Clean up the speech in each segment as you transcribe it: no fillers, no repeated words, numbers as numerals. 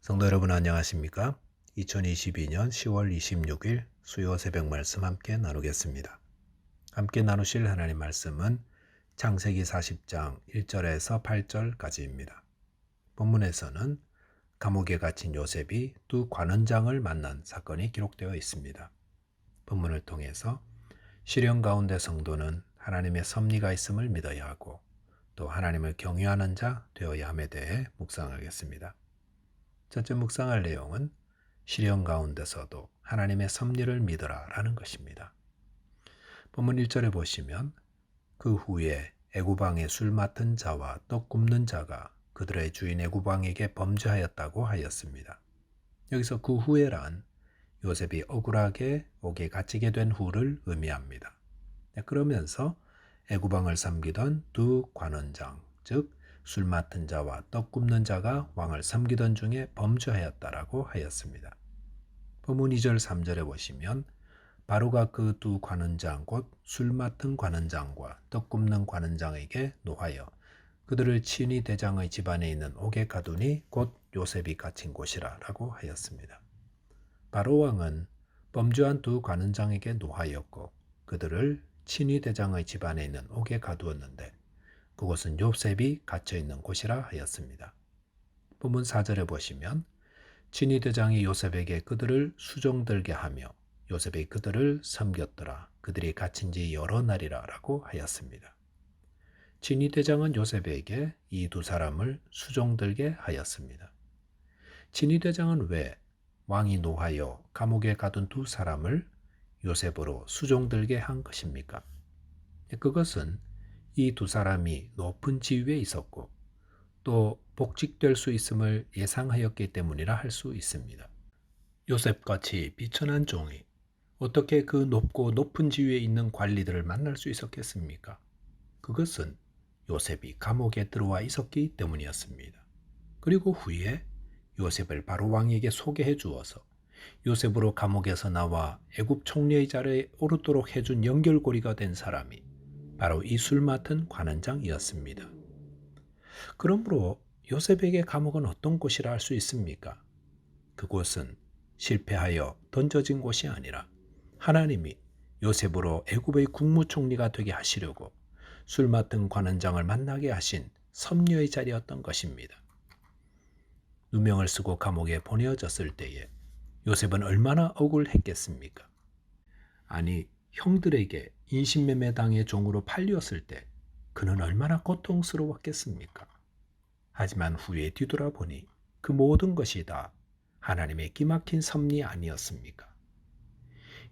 성도 여러분 안녕하십니까? 2022년 10월 26일 수요 새벽 말씀 함께 나누겠습니다. 함께 나누실 하나님 말씀은 창세기 40장 1절에서 8절까지입니다. 본문에서는 감옥에 갇힌 요셉이 두 관원장을 만난 사건이 기록되어 있습니다. 본문을 통해서 시련 가운데 성도는 하나님의 섭리가 있음을 믿어야 하고 또 하나님을 경외하는 자 되어야 함에 대해 묵상하겠습니다. 첫째 묵상할 내용은 시련 가운데서도 하나님의 섭리를 믿으라 라는 것입니다. 본문 1절에 보시면 그 후에 애구방에 술 맡은 자와 떡 굽는 자가 그들의 주인 애구방에게 범죄하였다고 하였습니다. 여기서 그 후에란 요셉이 억울하게 옥에 갇히게 된 후를 의미합니다. 그러면서 애구방을 섬기던 두 관원장, 즉 술 맡은 자와 떡 굽는 자가 왕을 섬기던 중에 범죄하였다라고 하였습니다. 본문 2절 3절에 보시면 바로가 그 두 관원장 곧 술 맡은 관원장과 떡 굽는 관원장에게 노하여 그들을 친위 대장의 집안에 있는 옥에 가두니 곧 요셉이 갇힌 곳이라 라고 하였습니다. 바로 왕은 범죄한 두 관원장에게 노하였고 그들을 친위 대장의 집안에 있는 옥에 가두었는데 그곳은 요셉이 갇혀있는 곳이라 하였습니다. 본문 4절에 보시면 친위 대장이 요셉에게 그들을 수종들게 하며 요셉이 그들을 섬겼더라. 그들이 갇힌 지 여러 날이라 라고 하였습니다. 친위 대장은 요셉에게 이 두 사람을 수종들게 하였습니다. 친위 대장은 왜 왕이 노하여 감옥에 가둔 두 사람을 요셉으로 수종들게 한 것입니까? 그것은 이 두 사람이 높은 지위에 있었고 또 복직될 수 있음을 예상하였기 때문이라 할 수 있습니다. 요셉같이 비천한 종이 어떻게 그 높고 높은 지위에 있는 관리들을 만날 수 있었겠습니까? 그것은 요셉이 감옥에 들어와 있었기 때문이었습니다. 그리고 후에 요셉을 바로 왕에게 소개해 주어서 요셉으로 감옥에서 나와 애굽 총리의 자리에 오르도록 해준 연결고리가 된 사람이 바로 이 술 맡은 관원장이었습니다. 그러므로 요셉에게 감옥은 어떤 곳이라 할 수 있습니까? 그곳은 실패하여 던져진 곳이 아니라 하나님이 요셉으로 애굽의 국무총리가 되게 하시려고 술 맡은 관원장을 만나게 하신 섭리의 자리였던 것입니다. 누명을 쓰고 감옥에 보내어졌을 때에 요셉은 얼마나 억울했겠습니까? 아니, 형들에게 인신매매당의 종으로 팔렸을 때 그는 얼마나 고통스러웠겠습니까? 하지만 후에 뒤돌아보니 그 모든 것이 다 하나님의 기막힌 섭리 아니었습니까?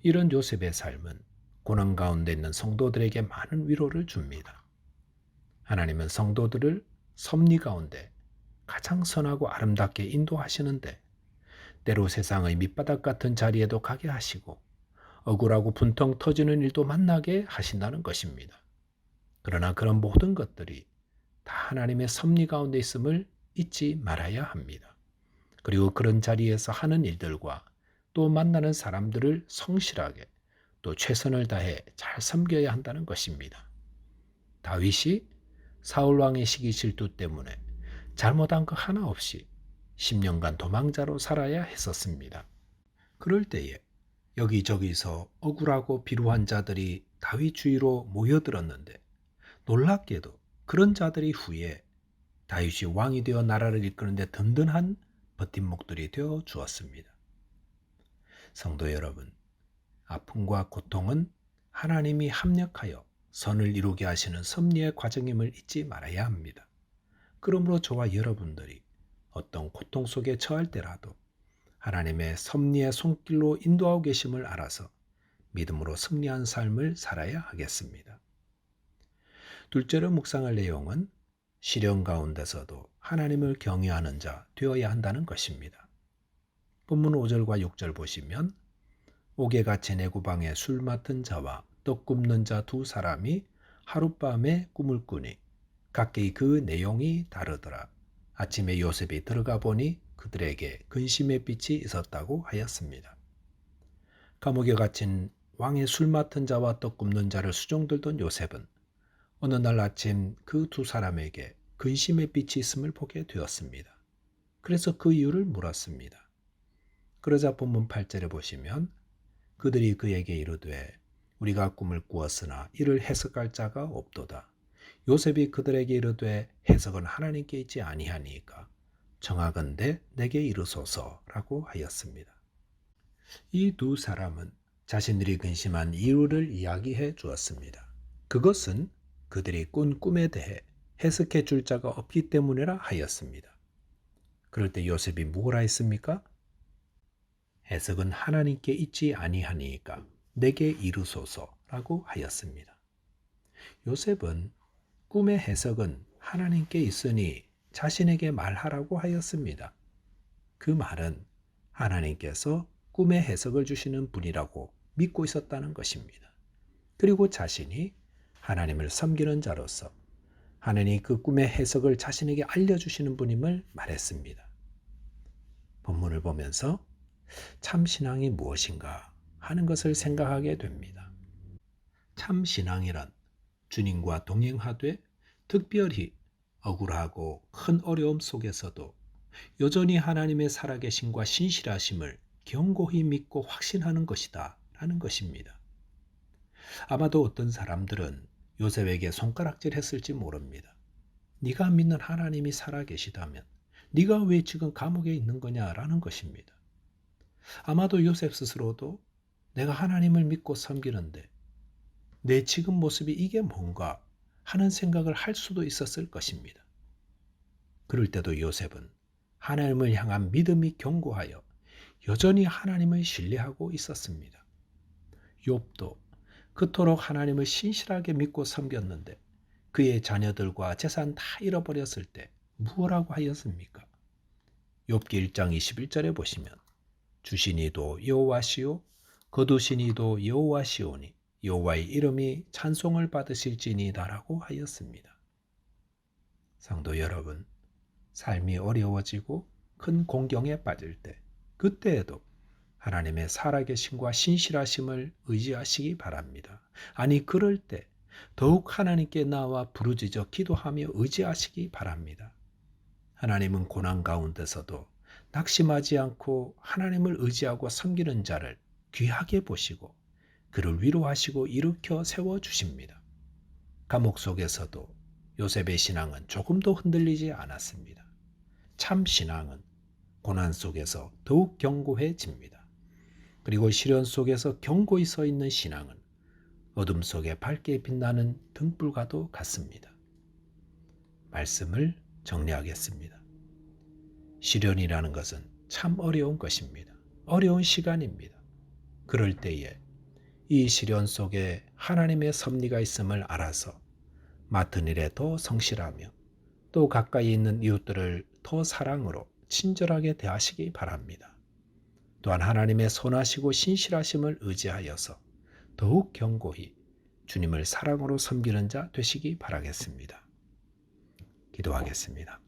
이런 요셉의 삶은 고난 가운데 있는 성도들에게 많은 위로를 줍니다. 하나님은 성도들을 섭리 가운데 가장 선하고 아름답게 인도하시는데 때로 세상의 밑바닥 같은 자리에도 가게 하시고 억울하고 분통 터지는 일도 만나게 하신다는 것입니다. 그러나 그런 모든 것들이 다 하나님의 섭리 가운데 있음을 잊지 말아야 합니다. 그리고 그런 자리에서 하는 일들과 또 만나는 사람들을 성실하게 또 최선을 다해 잘 섬겨야 한다는 것입니다. 다윗이 사울왕의 시기 질투 때문에 잘못한 거 하나 없이 10년간 도망자로 살아야 했었습니다. 그럴 때에 여기저기서 억울하고 비루한 자들이 다윗 주위로 모여들었는데 놀랍게도 그런 자들이 후에 다윗이 왕이 되어 나라를 이끄는데 든든한 버팀목들이 되어 주었습니다. 성도 여러분, 아픔과 고통은 하나님이 합력하여 선을 이루게 하시는 섭리의 과정임을 잊지 말아야 합니다. 그러므로 저와 여러분들이 어떤 고통 속에 처할 때라도 하나님의 섭리의 손길로 인도하고 계심을 알아서 믿음으로 승리한 삶을 살아야 하겠습니다. 둘째로 묵상할 내용은 시련 가운데서도 하나님을 경외하는 자 되어야 한다는 것입니다. 본문 5절과 6절 보시면 옥에 갇힌 애구방에 술 맡은 자와 떡 굽는 자 두 사람이 하룻밤에 꿈을 꾸니 각기 그 내용이 다르더라. 아침에 요셉이 들어가 보니 그들에게 근심의 빛이 있었다고 하였습니다. 감옥에 갇힌 왕의 술 맡은 자와 떡 굽는 자를 수종들던 요셉은 어느 날 아침 그 두 사람에게 근심의 빛이 있음을 보게 되었습니다. 그래서 그 이유를 물었습니다. 그러자 본문 8절에 보시면 그들이 그에게 이르되 우리가 꿈을 꾸었으나 이를 해석할 자가 없도다. 요셉이 그들에게 이르되 해석은 하나님께 있지 아니하니까 정하건대 내게 이르소서라고 하였습니다. 이 두 사람은 자신들이 근심한 이유를 이야기해 주었습니다. 그것은 그들이 꾼 꿈에 대해 해석해 줄 자가 없기 때문이라 하였습니다. 그럴 때 요셉이 뭐라 했습니까? 해석은 하나님께 있지 아니하니까 내게 이르소서라고 하였습니다. 요셉은 꿈의 해석은 하나님께 있으니 자신에게 말하라고 하였습니다. 그 말은 하나님께서 꿈의 해석을 주시는 분이라고 믿고 있었다는 것입니다. 그리고 자신이 하나님을 섬기는 자로서 하나님이 그 꿈의 해석을 자신에게 알려주시는 분임을 말했습니다. 본문을 보면서 참 신앙이 무엇인가 하는 것을 생각하게 됩니다. 참 신앙이란 주님과 동행하되 특별히 억울하고 큰 어려움 속에서도 여전히 하나님의 살아계심과 신실하심을 견고히 믿고 확신하는 것이다 라는 것입니다. 아마도 어떤 사람들은 요셉에게 손가락질 했을지 모릅니다. 네가 믿는 하나님이 살아계시다면 네가 왜 지금 감옥에 있는 거냐라는 것입니다. 아마도 요셉 스스로도 내가 하나님을 믿고 섬기는데 내 지금 모습이 이게 뭔가 하는 생각을 할 수도 있었을 것입니다. 그럴 때도 요셉은 하나님을 향한 믿음이 견고하여 여전히 하나님을 신뢰하고 있었습니다. 욥도 그토록 하나님을 신실하게 믿고 섬겼는데 그의 자녀들과 재산 다 잃어버렸을 때 무엇라고 하였습니까? 욥기 1장 21절에 보시면 주시니도 여호와시요 거두시니도 여호와시오니 여호와의 이름이 찬송을 받으실지니다라고 하였습니다. 성도 여러분, 삶이 어려워지고 큰 공경에 빠질 때 그때에도 하나님의 살아계심과 신실하심을 의지하시기 바랍니다. 아니 그럴 때 더욱 하나님께 나와 부르짖어 기도하며 의지하시기 바랍니다. 하나님은 고난 가운데서도 낙심하지 않고 하나님을 의지하고 섬기는 자를 귀하게 보시고 그를 위로하시고 일으켜 세워주십니다. 감옥 속에서도 요셉의 신앙은 조금도 흔들리지 않았습니다. 참 신앙은 고난 속에서 더욱 견고해집니다. 그리고 시련 속에서 견고히 서 있는 신앙은 어둠 속에 밝게 빛나는 등불과도 같습니다. 말씀을 정리하겠습니다. 시련이라는 것은 참 어려운 것입니다. 어려운 시간입니다. 그럴 때에 이 시련 속에 하나님의 섭리가 있음을 알아서 맡은 일에 더 성실하며 또 가까이 있는 이웃들을 더 사랑으로 친절하게 대하시기 바랍니다. 또한 하나님의 선하시고 신실하심을 의지하여서 더욱 견고히 주님을 사랑으로 섬기는 자 되시기 바라겠습니다. 기도하겠습니다.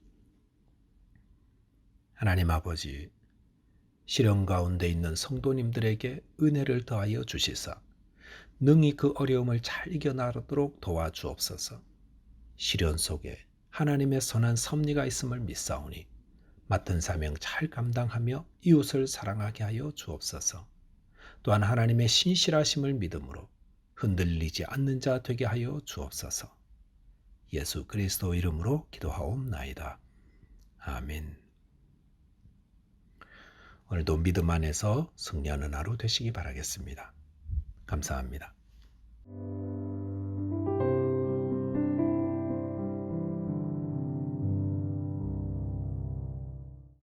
하나님 아버지, 시련 가운데 있는 성도님들에게 은혜를 더하여 주시사 능히 그 어려움을 잘 이겨나가도록 도와주옵소서. 시련 속에 하나님의 선한 섭리가 있음을 믿사오니 맡은 사명 잘 감당하며 이웃을 사랑하게 하여 주옵소서. 또한 하나님의 신실하심을 믿음으로 흔들리지 않는 자 되게 하여 주옵소서. 예수 그리스도 이름으로 기도하옵나이다. 아멘. 오늘도 믿음 안에서 승리하는 하루 되시기 바라겠습니다. 감사합니다.